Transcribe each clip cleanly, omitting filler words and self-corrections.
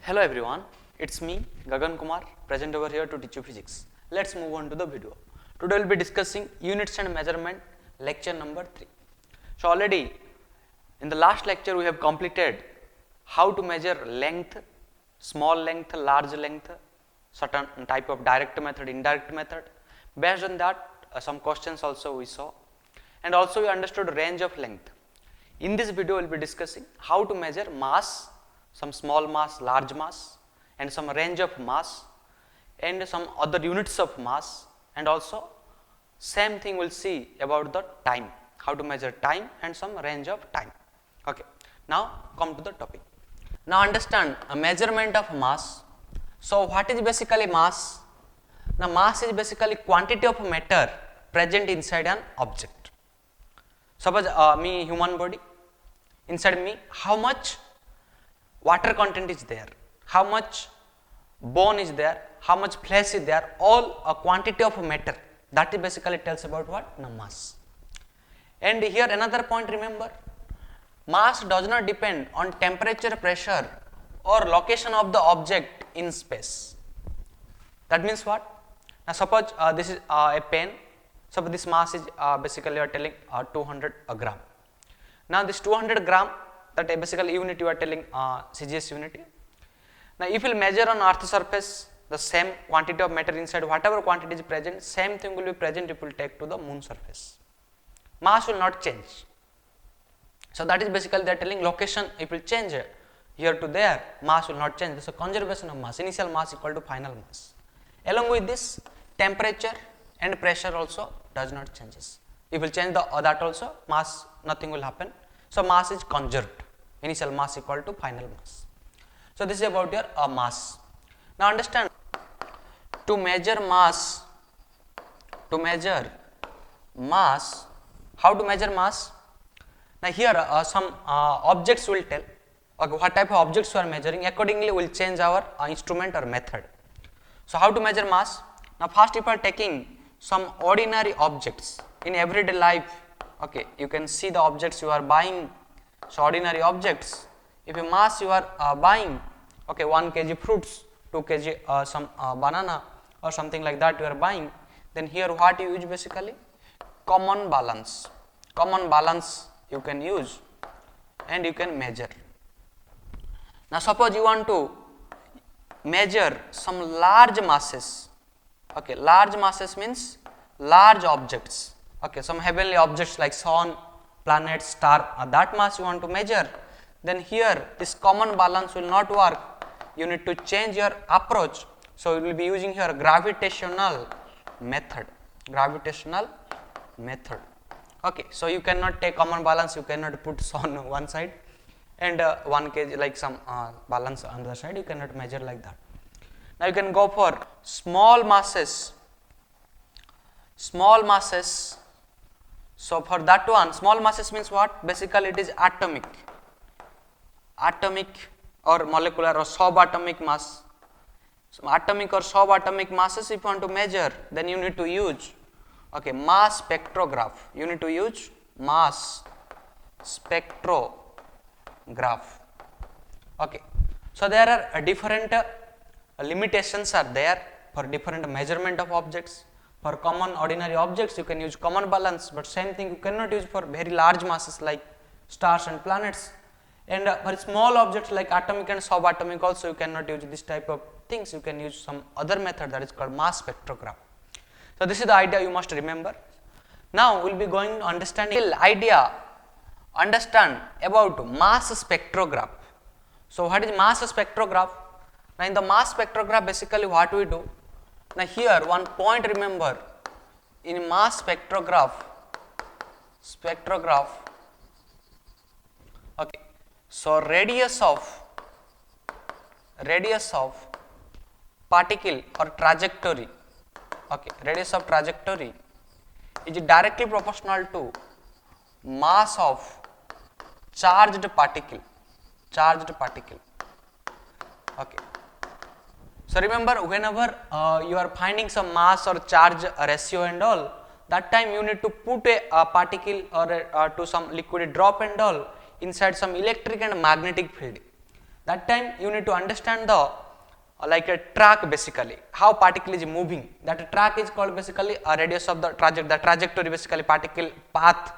Hello everyone, it's me Gagan Kumar present over here to teach you physics. Let's move on to the video. Today we'll be discussing units and measurement lecture number 3. So already in the last lecture we have completed how to measure length, small length, large length, certain type of direct method, indirect method. Based on that some questions also we saw, and also we understood range of length. In this video we will be discussing how to measure mass, some small mass, large mass, and some range of mass and some other units of mass, and also same thing we will see about the time, how to measure time and some range of time. Okay. Now come to the topic. Now understand a measurement of mass. So what is basically mass? Now mass is basically quantity of matter present inside an object. Suppose me human body, inside me how much water content is there, how much bone is there, how much flesh is there, all a quantity of matter, that is basically tells about what? The mass. And here another point, remember, mass does not depend on temperature, pressure or location of the object in space. That means what? Now suppose this is a pen, suppose this mass is basically you are telling 200 gram. Now this 200 gram, that basically unit you are telling CGS unit. Now if you will measure on earth surface the same quantity of matter inside, whatever quantity is present, same thing will be present if you will take to the moon surface. Mass will not change. So that is basically they are telling location, if you will change here to there, mass will not change. This is a conservation of mass, initial mass equal to final mass. Along with this, temperature and pressure also does not changes. If you will change that also, mass nothing will happen. So mass is conserved, initial mass equal to final mass. So this is about your mass. Now understand, to measure mass, how to measure mass? Now here some objects will tell, okay, what type of objects you are measuring, accordingly we will change our instrument or method. So how to measure mass? Now first if you are taking some ordinary objects in everyday life, okay, you can see the objects you are buying, so ordinary objects, if you mass you are buying, okay, 1 kg fruits, 2 kg some banana or something like that you are buying, then here what you use basically? Common balance you can use and you can measure. Now suppose you want to measure some large masses, okay, large masses means large objects, okay, some heavenly objects like sun, planet, star, that mass you want to measure, then here this common balance will not work, you need to change your approach. So you will be using here gravitational method. Okay, so you cannot take common balance, you cannot put sun on one side and 1 kg like some balance on the other side, you cannot measure like that. Now you can go for small masses. So for that one, small masses means what? Basically it is atomic or molecular or subatomic mass. So atomic or subatomic masses if you want to measure, then you need to use, okay, mass spectrograph. You need to use mass spectrograph. Okay. So there are different limitations are there for different measurement of objects. For common ordinary objects you can use common balance, but same thing you cannot use for very large masses like stars and planets, and for small objects like atomic and subatomic also you cannot use this type of things, you can use some other method that is called mass spectrograph. So this is the idea you must remember. Now we will be going to understand about mass spectrograph. So what is mass spectrograph? Now in the mass spectrograph basically what we do? Now here one point remember, in mass spectrograph, okay, so radius of particle or trajectory, okay, radius of trajectory is directly proportional to mass of charged particle, okay. So remember, whenever you are finding some mass or charge ratio and all, that time you need to put a particle or to some liquid drop and all inside some electric and magnetic field. That time you need to understand the like a track basically, how particle is moving. That track is called basically a radius of the trajectory basically particle path.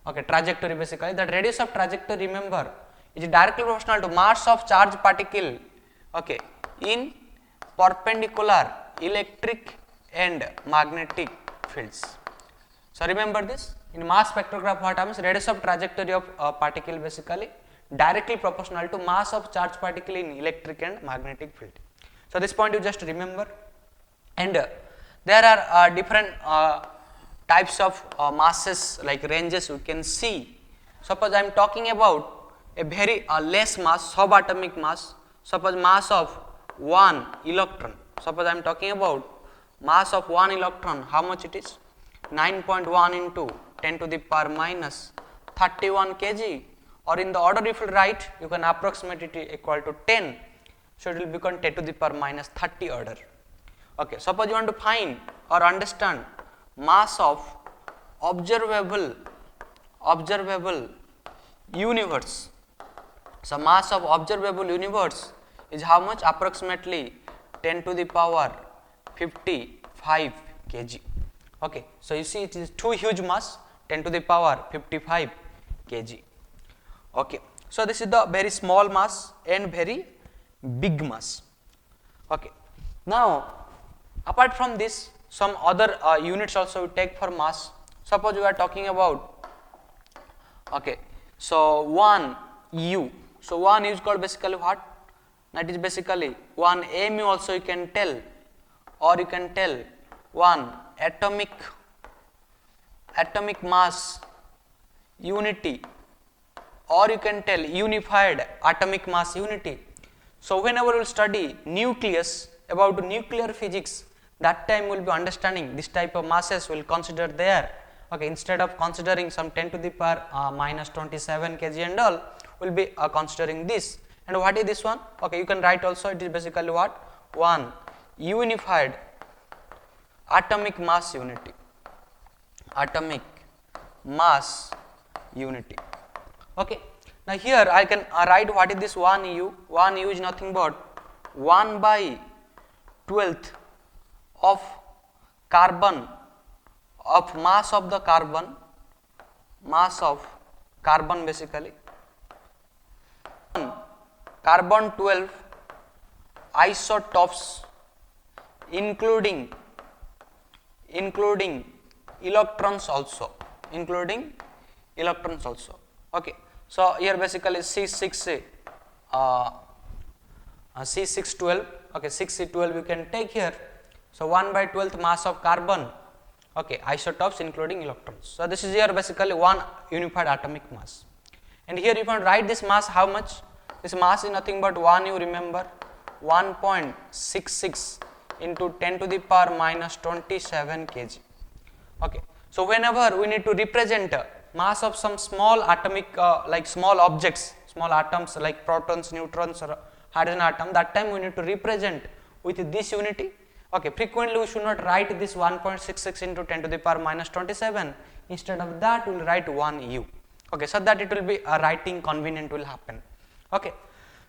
Okay, trajectory basically, that radius of trajectory remember is directly proportional to mass of charged particle, okay, in perpendicular electric and magnetic fields. So remember this, in mass spectrograph what happens, radius of trajectory of particle basically directly proportional to mass of charged particle in electric and magnetic field. So this point you just remember, and there are different types of masses like ranges we can see. Suppose I am talking about a very less mass, subatomic mass, suppose mass of 1 electron. Suppose I am talking about mass of 1 electron, how much it is? 9.1 into 10 to the power minus 31 kg, or in the order if you write, you can approximate it equal to 10. So it will become 10 to the power minus 30 order. Okay, suppose you want to find or understand mass of observable universe. So mass of observable universe is how much? Approximately 10 to the power 55 kg. Okay, so you see it is too huge mass, 10 to the power 55 kg. Okay, so this is the very small mass and very big mass. Okay, now apart from this, some other units also we take for mass. Suppose we are talking about, okay, so 1 U. So 1 U is called basically what? That is basically 1 mu also you can tell, or you can tell 1 atomic mass unity, or you can tell unified atomic mass unity. So whenever we will study nucleus, about nuclear physics, that time we will be understanding this type of masses we will consider there. Okay, instead of considering some 10 to the power minus 27 kg and all, we will be considering this. And what is this one? Okay, you can write also, it is basically what? 1 unified atomic mass unity. Atomic mass unity. Okay, now here I can write what is this 1 U. 1 U is nothing but 1 by 12th of carbon, of mass of the carbon, basically, carbon 12 isotopes including electrons also, okay. So here basically C612, okay, 6C12 you can take here. So 1 by 12th mass of carbon, okay, isotopes including electrons. So this is here basically 1 unified atomic mass. And here you can write this mass how much? This mass is nothing but 1 U, remember, 1.66 into 10 to the power minus 27 kg. Okay, so whenever we need to represent mass of some small atomic like small objects, small atoms like protons, neutrons or hydrogen atom, that time we need to represent with this unity. Okay, frequently we should not write this 1.66 into 10 to the power minus 27. Instead of that we will write 1 U. Okay, so that it will be writing convenient will happen. Okay,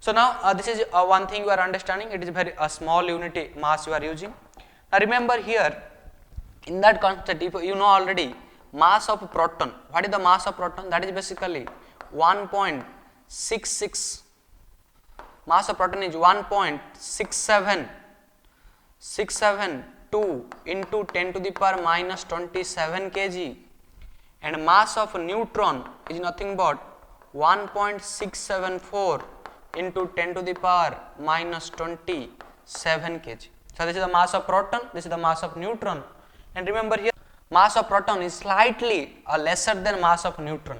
so now this is one thing you are understanding, it is very small unity mass you are using. Now remember here in that concept, if you know already mass of proton, what is the mass of proton? That is basically 1.66, mass of proton is 1.672 into 10 to the power minus 27 kg, and mass of neutron is nothing but 1.674 into 10 to the power minus 27 kg. So this is the mass of proton, this is the mass of neutron, and remember here mass of proton is slightly lesser than mass of neutron.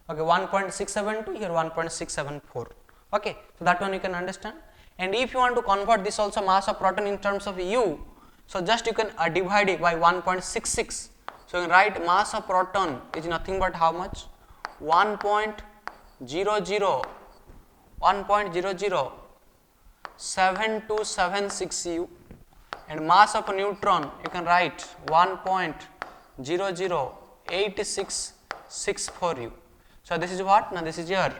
Okay, 1.672, here 1.674. Okay, so that one you can understand. And if you want to convert this also mass of proton in terms of U, so just you can divide it by 1.66. So you can write mass of proton is nothing but how much? 1.007276 U, and mass of neutron you can write 1.008664 U. So this is what? Now this is your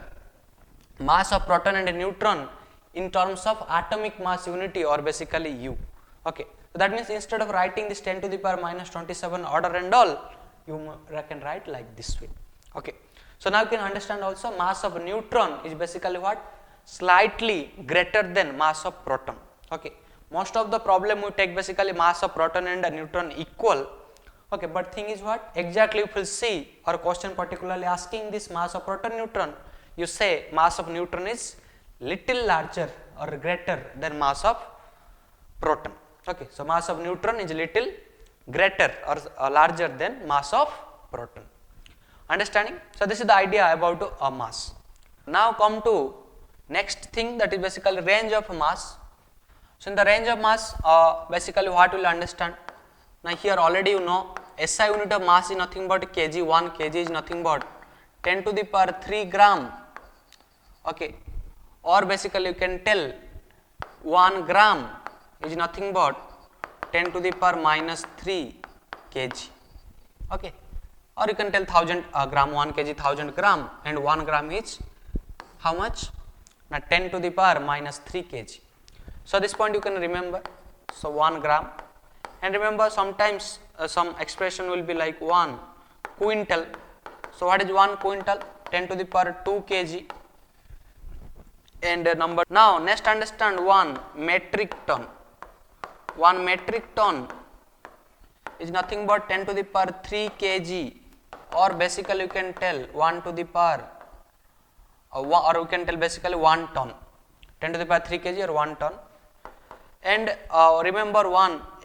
mass of proton and neutron in terms of atomic mass unity or basically U. Okay. So that means instead of writing this 10 to the power minus 27 order and all, you can write like this way. Okay. So now you can understand also mass of neutron is basically what? Slightly greater than mass of proton. Okay. Most of the problem we take basically mass of proton and neutron equal. Okay, but thing is what? Exactly if you will see or question particularly asking this mass of proton neutron, you say mass of neutron is little larger or greater than mass of proton. Okay, so mass of neutron is little greater or larger than mass of proton. Understanding? So this is the idea about a mass. Now come to next thing, that is basically range of mass. So in the range of mass, basically what will understand? Now here already you know SI unit of mass is nothing but kg. 1 kg is nothing but 10 to the power 3 gram. Okay, or basically you can tell 1 gram is nothing but 10 to the power minus 3 kg. Okay, or you can tell 1000 gram, 1 kg 1000 gram, and 1 gram is how much? Now 10 to the power minus 3 kg. So this point you can remember. So 1 gram, and remember sometimes some expression will be like 1 quintal. So what is 1 quintal? 10 to the power 2 kg. And number, now next understand 1 metric ton. 1 metric ton is nothing but 10 to the power 3 kg, or basically you can tell 1 to the power or you can tell basically 1 ton, 10 to the power 3 kg or 1 ton. And remember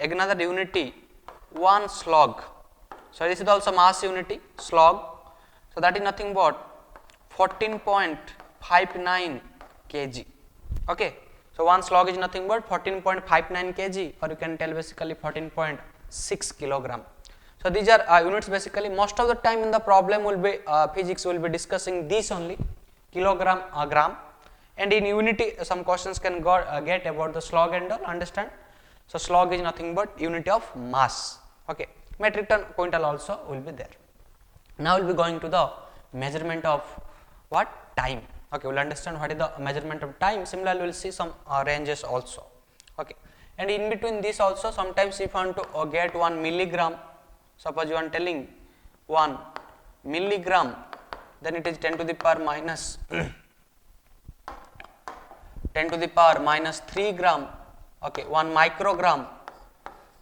another unity, 1 slug. So this is also mass unity, slug. So that is nothing but 14.59 kg. Okay. So 1 slug is nothing but 14.59 kg, or you can tell basically 14.6 kilogram. So these are units basically. Most of the time in the problem will be physics will be discussing these only, kilogram, gram, and in unity some questions can get about the slug and all, understand. So slug is nothing but unit of mass. Okay, metric ton, quintal also will be there. Now we will be going to the measurement of what? Time. Okay, we will understand what is the measurement of time. Similarly, we will see some ranges also. Okay, and in between this also, sometimes if you want to get 1 milligram, suppose you are telling 1 milligram, then it is 10 to the power minus 10 to the power minus 3 gram. Okay, 1 microgram.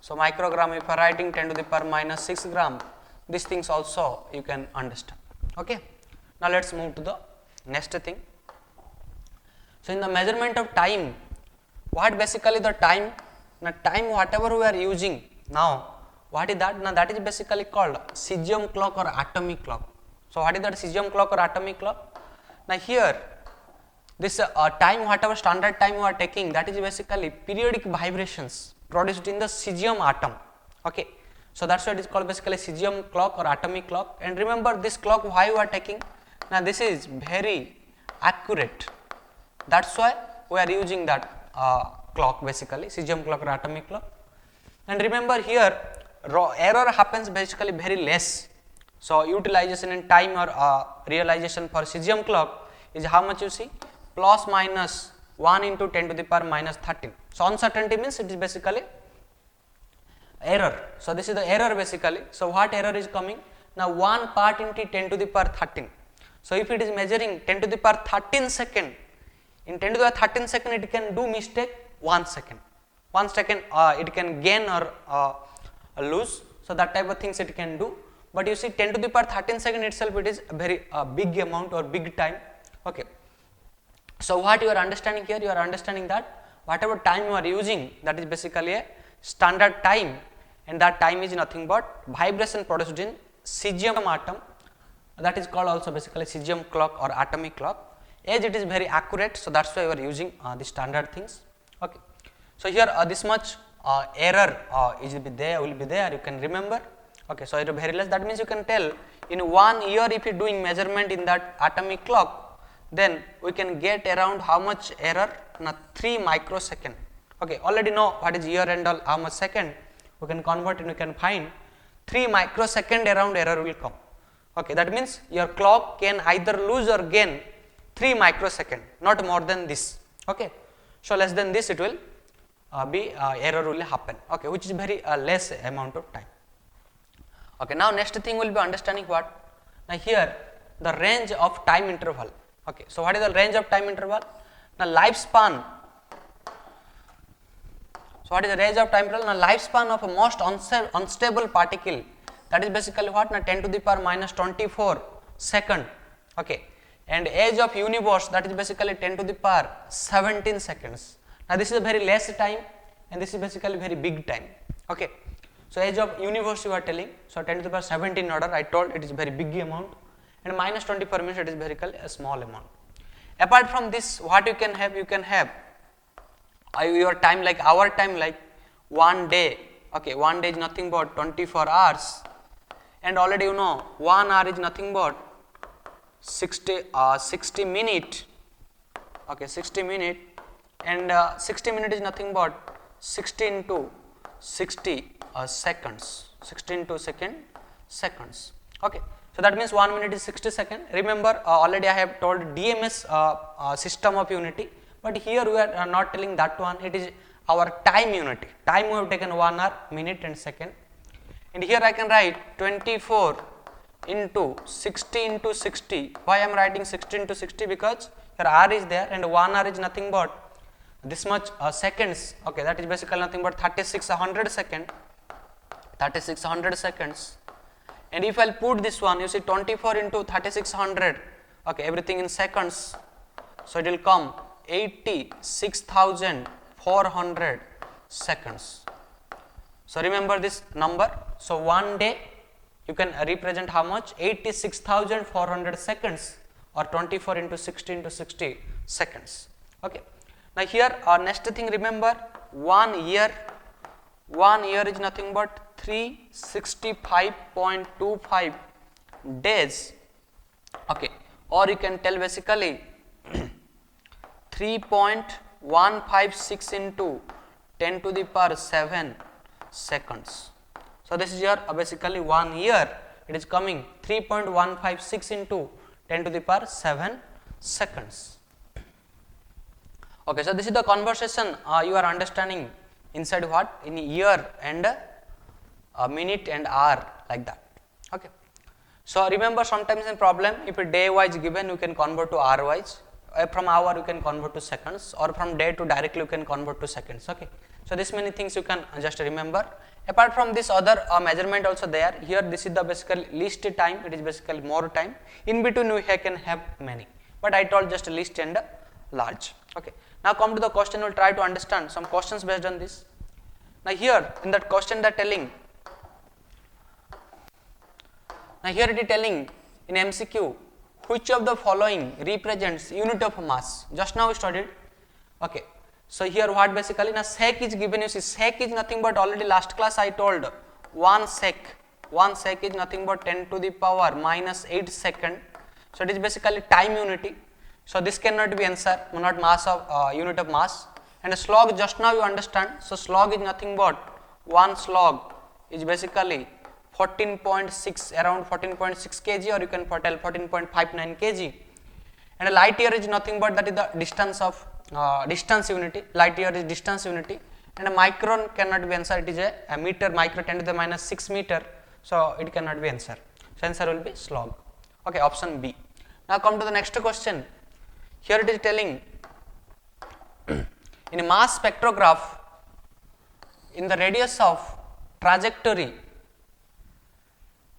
So microgram, if you are writing 10 to the power minus 6 gram, these things also you can understand. Okay, now let us move to the next thing. So in the measurement of time, what basically the time? Now time whatever we are using now, what is that? Now that is basically called Cesium clock or atomic clock. So what is that Cesium clock or atomic clock? Now here this time, whatever standard time you are taking, that is basically periodic vibrations produced in the cesium atom. Okay, so that's why it is called basically Cesium clock or atomic clock. And remember this clock why you are taking? Now this is very accurate, that's why we are using that clock basically, Cesium clock or atomic clock. And remember here error happens basically very less. So utilization in time or realization for Cesium clock is how much you see? Plus minus 1 into 10 to the power minus 13. So uncertainty means it is basically error. So this is the error basically. So what error is coming? Now 1 part into 10 to the power 13. So if it is measuring 10 to the power 13 second, in 10 to the power 13 second it can do mistake 1 second. 1 second it can gain or lose. So that type of things it can do. But you see 10 to the power 13 second itself, it is a very big amount or big time. Okay. So what you are understanding here? You are understanding that whatever time you are using, that is basically a standard time, and that time is nothing but vibration produced in cesium atom. That is called also basically Cesium clock or atomic clock. As it is very accurate, so that's why we are using the standard things. Okay. So here this much error will be there. You can remember. Okay. So it is very less. That means you can tell in 1 year if you are doing measurement in that atomic clock, then we can get around how much error? Now 3 microsecond. Okay. Already know what is year and all, how much second. We can convert and we can find 3 microsecond around error will come. Okay. That means your clock can either lose or gain 3 microsecond, not more than this. Okay. So less than this it will be error will happen, okay, which is very less amount of time. Okay, now next thing will be understanding what? Now here the range of time interval. Okay, so what is the range of time interval? Now lifespan. So what is the range of time interval? Now lifespan of a most unstable particle, that is basically what? Now 10 to the power minus 24 second. Okay, and age of universe, that is basically 10 to the power 17 seconds. Now this is a very less time and this is basically very big time. Okay, so age of universe you are telling, so 10 to the power 17 order, I told it is very big amount, and minus 24 means it is very a small amount. Apart from this, what you can have? You can have your time like our time like 1 day. Okay, 1 day is nothing but 24 hours, and already you know 1 hour is nothing but 60 minute. Okay, 60 minute, and 60 minute is nothing but 60 into 60 seconds. 60 into seconds. Okay, so that means 1 minute is 60 seconds. Remember already I have told DMS system of unity, but here we are not telling that one. It is our time unity. Time we have taken 1 hour, minute and second, and here I can write 24 into 60 into 60. Why I am writing 60 into 60? Because here r is there and 1 hour is nothing but this much seconds. Okay, that is basically nothing but 3600 seconds. And if I will put this one, you see 24 into 3600, okay, everything in seconds, so it will come 86,400 seconds. So remember this number. So 1 day you can represent how much? 86,400 seconds, or 24 into 60 into 60 seconds. Okay. Now here next thing, remember 1 year. 1 year is nothing but 365.25 days. Okay, or you can tell basically 3.156 into 10 to the power 7 seconds. So this is your basically 1 year. It is coming 3.156 into 10 to the power 7 seconds. Okay, so this is the conversation you are understanding inside what? In year and minute and hour, like that. Okay. So remember, sometimes in problem, if a day wise given, you can convert to hour wise. From hour you can convert to seconds, or from day to directly you can convert to seconds. Okay. So this many things you can just remember. Apart from this, other measurement also there. Here this is the basically least time. It is basically more time. In between we can have many, but I told just least and large. Okay. Now come to the question. We will try to understand some questions based on this. Now here in that question they are telling. Now here it is telling in MCQ, which of the following represents unit of mass? Just now we studied. Okay. So here what basically, now sec is given. You see sec is nothing but, already last class I told 1 sec. 1 sec is nothing but 10 to the power minus 8 second. So it is basically time unity. So this cannot be answer, not mass of unit of mass. And a slog, just now you understand. So slog is nothing but 1 slog is basically 14.6, around 14.6 kg, or you can tell 14.59 kg. And a light year is nothing but, that is the distance of distance unity. Light year is distance unity. And a micron cannot be answer. It is a meter, micro 10 to the minus 6 meter. So it cannot be answer. So answer will be slog. Okay, option B. Now come to the next question. Here it is telling in a mass spectrograph, in the radius of trajectory,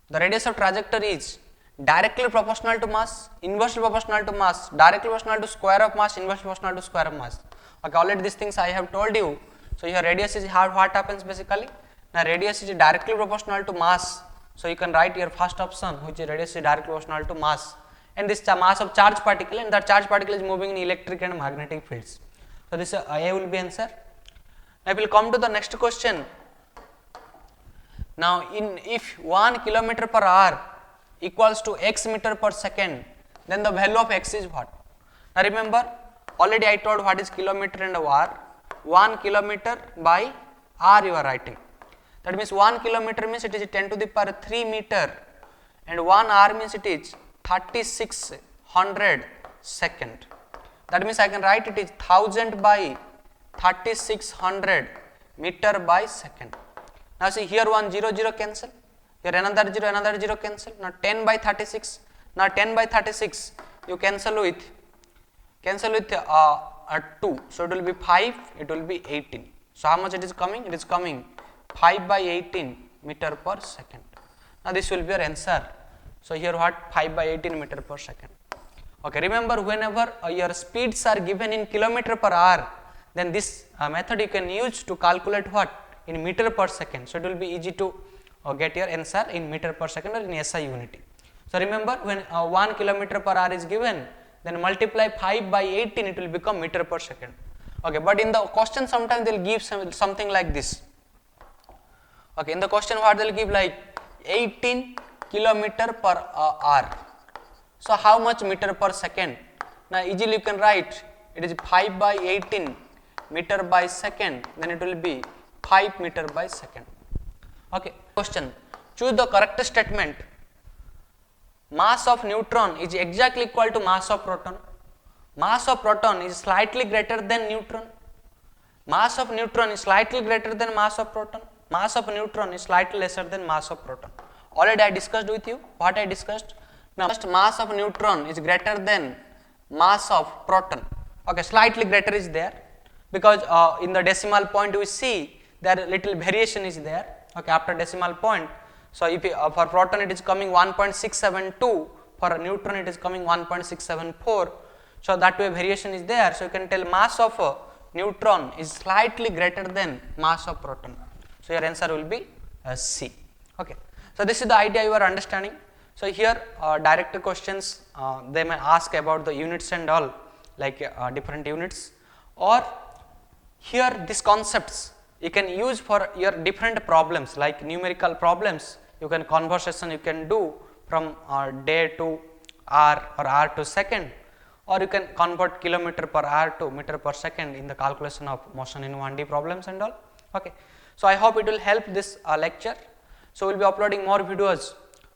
the radius of trajectory is directly proportional to mass, inversely proportional to mass, directly proportional to square of mass, inversely proportional to square of mass. Okay, already these things I have told you. So your radius is how, what happens basically? Now radius is directly proportional to mass. So you can write your first option, which is radius is directly proportional to mass. And this mass of charge particle, and that charge particle is moving in electric and magnetic fields. So this A will be answer. Now we will come to the next question. Now if 1 kilometer per hour equals to x meter per second, then the value of x is what? Now remember, already I told what is kilometer and hour. 1 kilometer by r you are writing. That means 1 kilometer means it is 10 to the power 3 meter, and 1 hour means it is 3600 second. That means I can write it is 1000 by 3600 meter by second. Now see here 1 0 0 cancel, here another 0 cancel. Now 10 by 36, now 10 by 36 you cancel with 2, so it will be 5, it will be 18. So how much it is coming? It is coming 5 by 18 meter per second. Now this will be your answer. So here what? 5 by 18 meter per second. Okay, remember whenever your speeds are given in kilometer per hour, then this method you can use to calculate what? In meter per second. So it will be easy to get your answer in meter per second or in SI unity. So remember, when 1 kilometer per hour is given, then multiply 5 by 18, it will become meter per second. Okay, but in the question sometimes they will give something like this. Okay, in the question what they will give, like 18 kilometer per hour. So how much meter per second? Now easily you can write, it is 5 by 18 meter by second, then it will be 5 meter by second. Okay, question, choose the correct statement. Mass of neutron is exactly equal to mass of proton. Mass of proton is slightly greater than neutron. Mass of neutron is slightly greater than mass of proton. Mass of neutron is slightly lesser than mass of proton. Already I discussed with you what I discussed. Now first, mass of neutron is greater than mass of proton. Okay, slightly greater is there because in the decimal point we see there little variation is there. Okay, after decimal point. So if for proton it is coming 1.672, for neutron it is coming 1.674. So that way variation is there. So you can tell mass of neutron is slightly greater than mass of proton. So your answer will be C. Okay. So this is the idea you are understanding. So here direct questions they may ask about the units and all, like different units, or here these concepts you can use for your different problems like numerical problems. You can conversion you can do from day to hour or hour to second, or you can convert kilometer per hour to meter per second in the calculation of motion in 1D problems and all. Okay. So I hope it will help this lecture. So we will be uploading more videos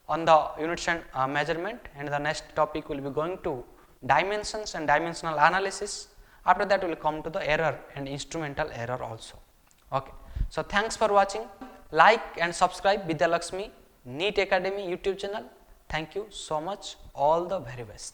on the units and measurement, and the next topic will be going to dimensions and dimensional analysis. After that we will come to the error and instrumental error also. Okay. So thanks for watching. Like and subscribe Vidhyalakshmi NEET Academy YouTube channel. Thank you so much. All the very best.